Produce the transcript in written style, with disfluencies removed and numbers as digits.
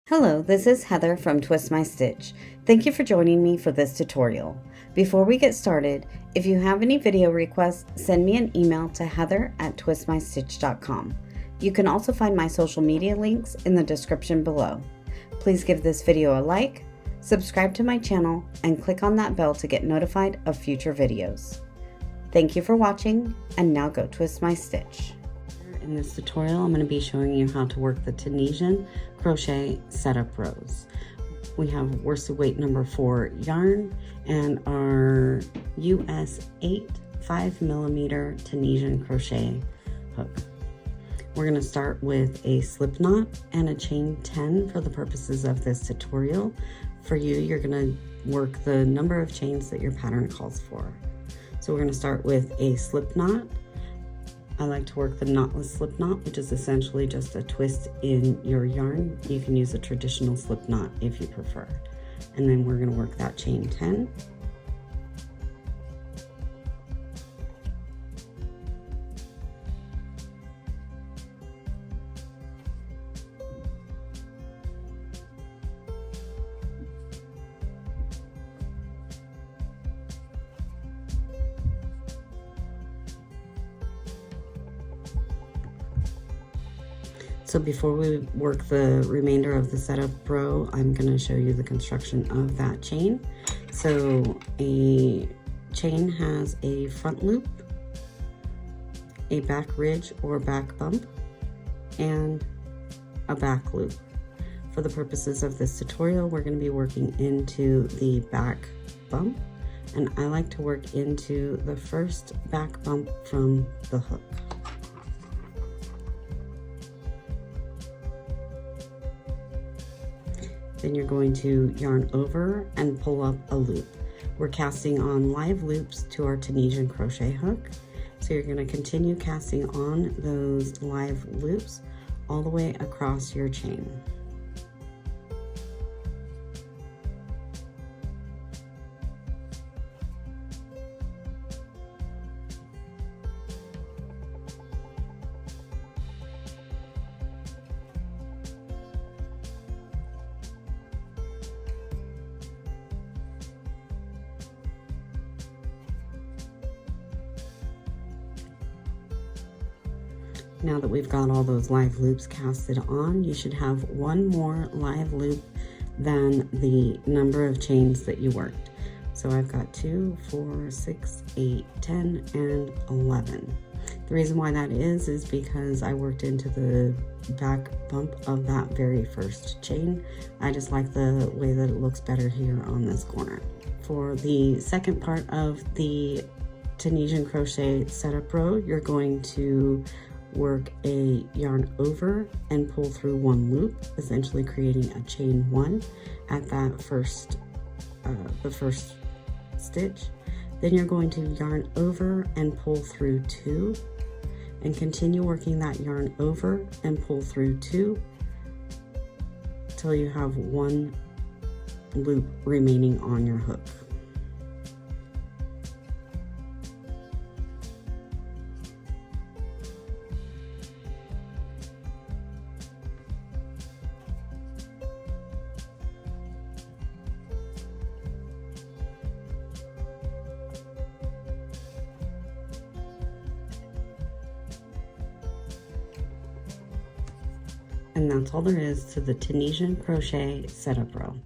Hello, this is Heather from Twist My Stitch. Thank you for joining me for this tutorial. Before we get started, if you have any video requests, send me an email to heather@twistmystitch.com. You can also find my social media links in the description below. Please give this video a like, subscribe to my channel, and click on that bell to get notified of future videos. Thank you for watching, and now go twist my stitch. In this tutorial, I'm going to be showing you how to work the Tunisian crochet setup rows. We have worsted weight number 4 yarn and our US 8 5mm Tunisian crochet hook. We're going to start with a slip knot and a chain 10 for the purposes of this tutorial. For you, you're going to work the number of chains that your pattern calls for. So we're going to start with a slip knot. I like to work the knotless slip knot, which is essentially just a twist in your yarn. You can use a traditional slip knot if you prefer. And then we're going to work that chain 10. So before we work the remainder of the setup row, I'm going to show you the construction of that chain. So a chain has a front loop, a back ridge or back bump, and a back loop. For the purposes of this tutorial, we're going to be working into the back bump, and I like to work into the first back bump from the hook. Then you're going to yarn over and pull up a loop. We're casting on live loops to our Tunisian crochet hook. So you're going to continue casting on those live loops all the way across your chain. Now that we've got all those live loops casted on, you should have one more live loop than the number of chains that you worked. So I've got 2, 4, 6, 8, 10, and 11. The reason why that is because I worked into the back bump of that very first chain. I just like the way that it looks better here on this corner. For the second part of the Tunisian crochet setup row, you're going to work a yarn over and pull through one loop, essentially creating a chain 1 at that first the first stitch. Then you're going to yarn over and pull through 2 and continue working that yarn over and pull through 2 till you have 1 loop remaining on your hook. And that's all there is to the Tunisian crochet setup row.